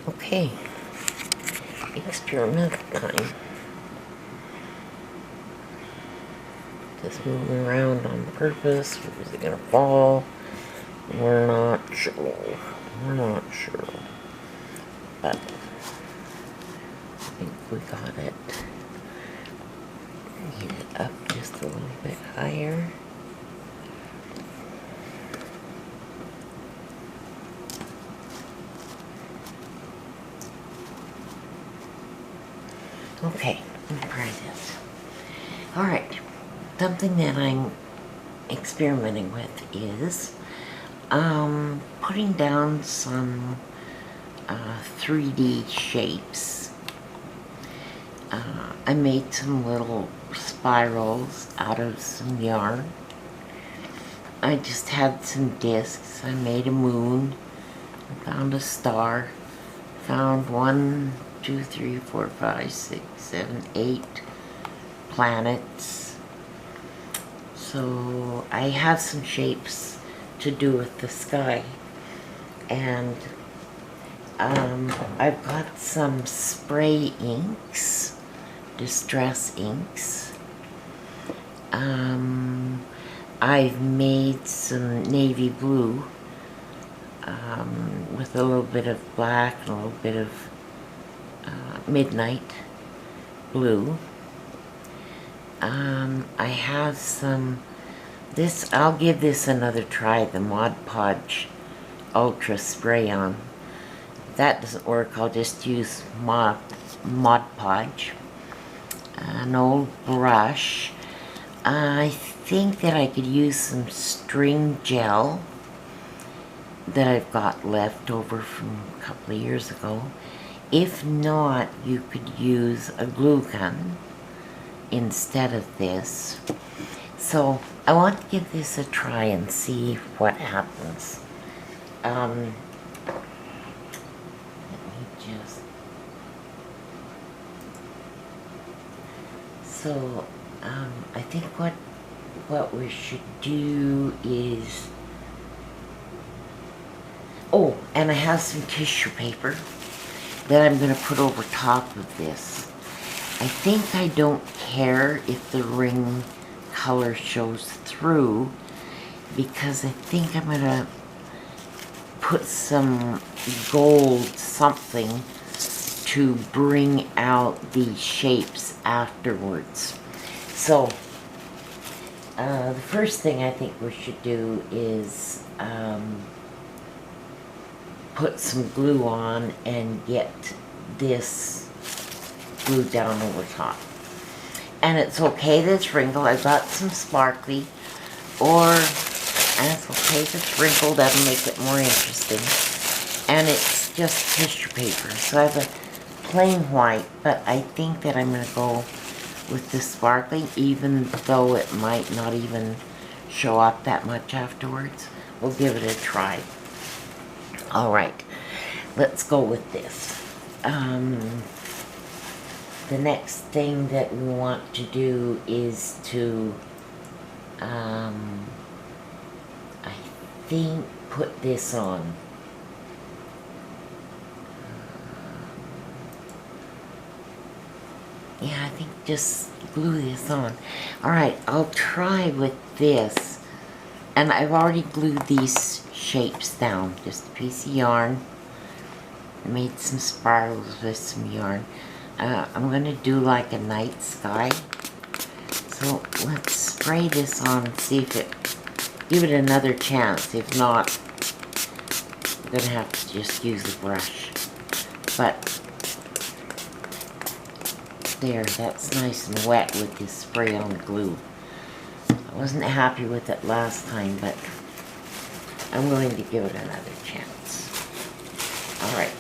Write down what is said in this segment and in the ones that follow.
Okay, experiment time. Just moving around on purpose. Is it gonna fall? We're not sure. We're not sure. But I think we got it. Get it up just a little bit higher. Okay, let me try this. Alright, something that I'm experimenting with is putting down some 3D shapes. I made some little spirals out of some yarn. I just had some discs. I made a moon, found a star, found 1, 2, 3, 4, 5, 6, 7, 8 planets. So I have some shapes to do with the sky, and I've got some spray inks, distress inks. I've made some navy blue with a little bit of black and a little bit of midnight blue. I have some, I'll give this another try, the Mod Podge Ultra Spray On. If that doesn't work, I'll just use Mod Podge. An old brush. I think that I could use some string gel that I've got left over from a couple of years ago. If not, you could use a glue gun instead of this. So I want to give this a try and see what happens. Let me just... So I think what we should do is... Oh, and I have some tissue paper that I'm going to put over top of this. I think I don't care if the ring color shows through, because I think I'm going to put some gold something to bring out these shapes afterwards. So the first thing I think we should do is put some glue on and get this glued down over top. And it's okay that it's wrinkled. I've got some sparkly, and it's okay if it's wrinkled. That'll make it more interesting. And it's just tissue paper. So I have a plain white, but I think that I'm going to go with the sparkling, even though it might not even show up that much afterwards. We'll give it a try. Alright, let's go with this. The next thing that we want to do is to, I think, put this on. Yeah, I think just glue this on. Alright, I'll try with this. And I've already glued these shapes down. Just a piece of yarn. I made some spirals with some yarn. I'm going to do like a night sky. So let's spray this on and see if give it another chance. If not, I'm going to have to just use the brush. But there, that's nice and wet with this spray on glue. I wasn't happy with it last time, but I'm willing to give it another chance. Alright.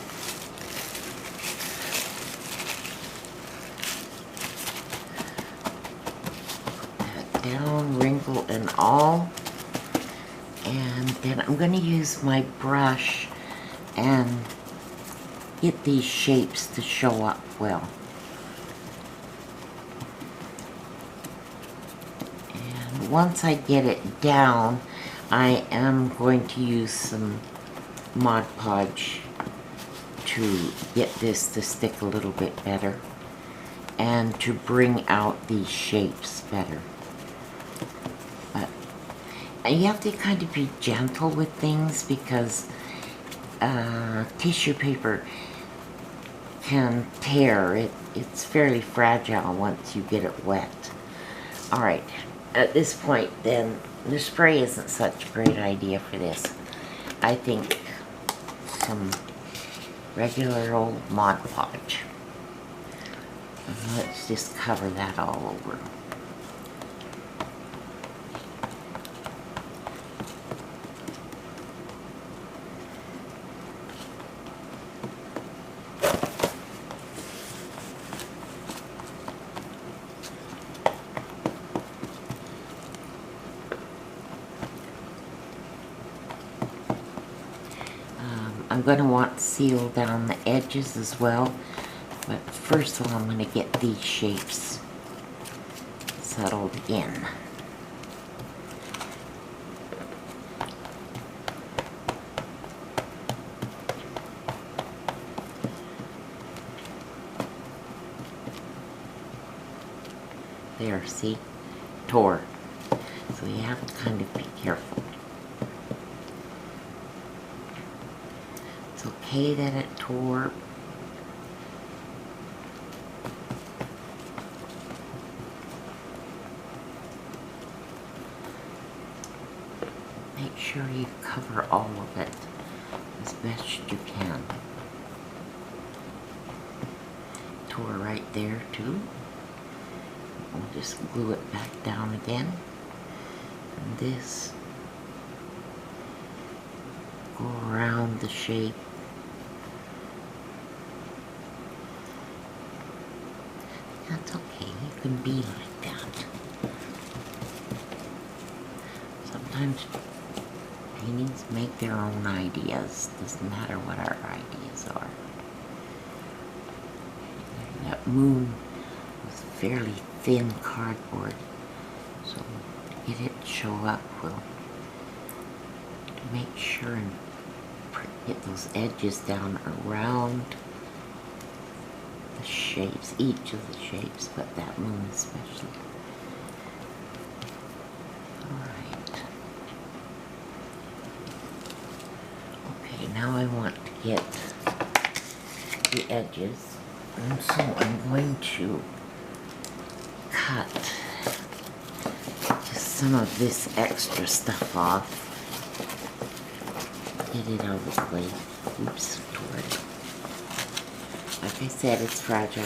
Put that down, wrinkle and all. And then I'm going to use my brush and get these shapes to show up well. Once I get it down, I am going to use some Mod Podge to to get this to stick a little bit better and to bring out these shapes better. But you have to kind of be gentle with things because tissue paper can tear. It's fairly fragile once you get it wet. Alright, at this point then, the spray isn't such a great idea for this. I think some regular old Mod Podge. And let's just cover that all over. I'm going to want to seal down the edges as well, but first of all I'm going to get these shapes settled in. There, see? Tore. So you have to kind of be careful. It's okay that it tore. Make sure you cover all of it as best you can. Tore right there too. We'll just glue it back down again. And this, go around the shape. That's okay, you can be like that. Sometimes paintings make their own ideas. Doesn't matter what our ideas are. That moon was fairly thin cardboard, so to get it to show up, we'll make sure and get those edges down around the shapes, each of the shapes, but that moon especially. Alright. Okay, now I want to get the edges, and so I'm going to cut just some of this extra stuff off. Get it out of the way. Oops, tore it. Like I said, it's fragile.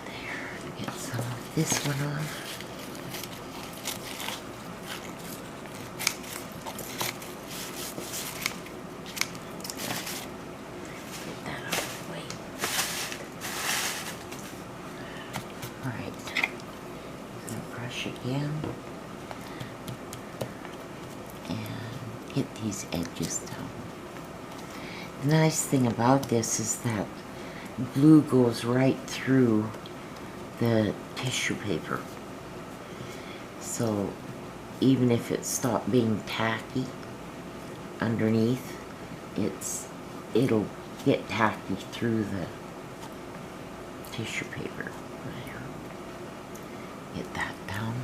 There, get some of this one off. Get that out of the way. Alright. I'm going to brush again. Get these edges down. The nice thing about this is that glue goes right through the tissue paper. So even if it stopped being tacky underneath, it'll get tacky through the tissue paper. There. Get that down.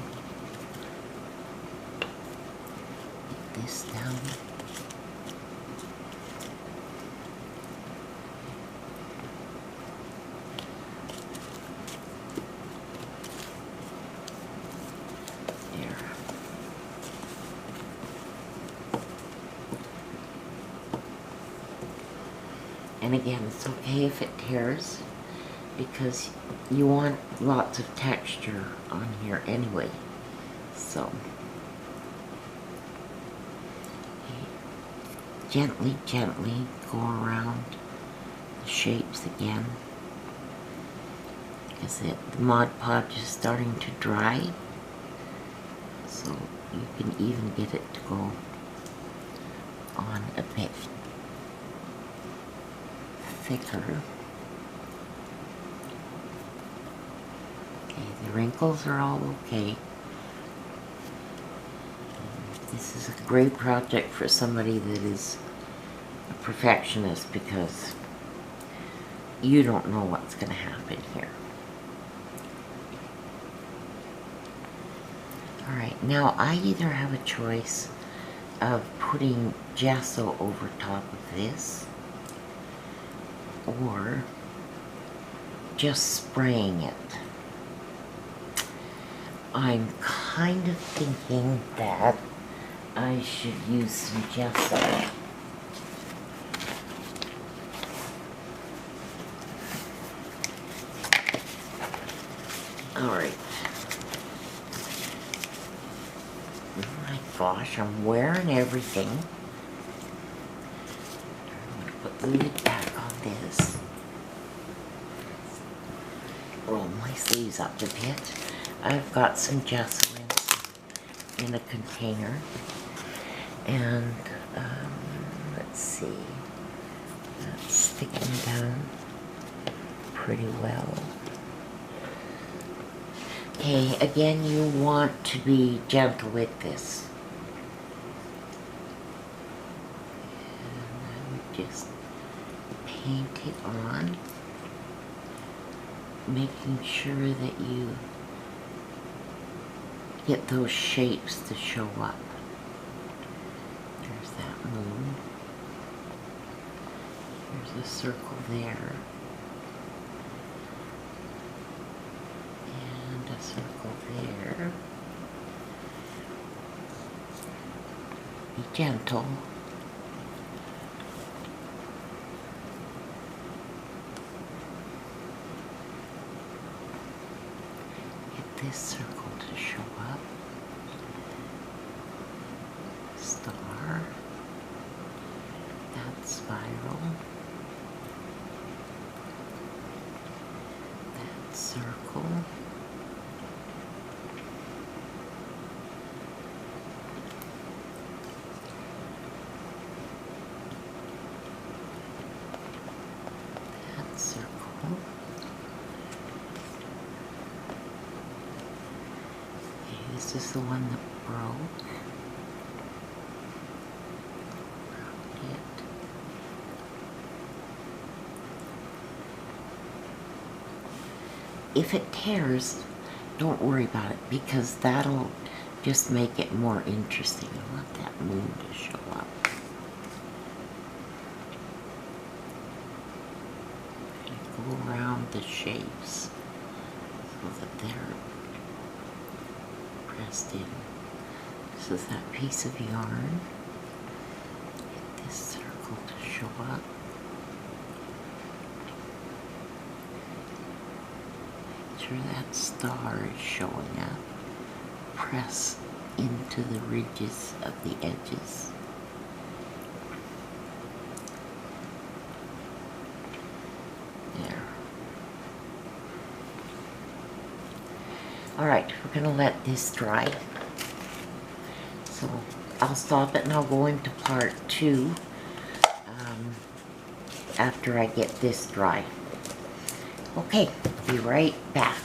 This down. There. And again, it's okay if it tears because you want lots of texture on here anyway. So gently, gently go around the shapes again, because the Mod Podge is starting to dry, so you can even get it to go on a bit thicker. Okay, the wrinkles are all okay. This is a great project for somebody that is a perfectionist because you don't know what's going to happen here. Alright, now I either have a choice of putting gesso over top of this or just spraying it. I'm kind of thinking that I should use some gesso. Alright. Oh my gosh, I'm wearing everything. I'm going to put the lid back on this. Roll my sleeves up a bit. I've got some gesso in a container. And, let's see. That's sticking down pretty well. Okay, again, you want to be gentle with this. And I would just paint it on, making sure that you get those shapes to show up. There's that moon. There's a circle there. A circle there. Be gentle. Get this circle to show up. Star. That spiral. That circle. Circle. Okay, this is the one that broke. If it tears, don't worry about it because that'll just make it more interesting. I want that moon to show up. Go around the shapes so that they're pressed in. This is that piece of yarn. Get this circle to show up. Make sure that star is showing up. Press into the ridges of the edges. Alright, we're going to let this dry. So I'll stop it and I'll go into part 2 after I get this dry. Okay, be right back.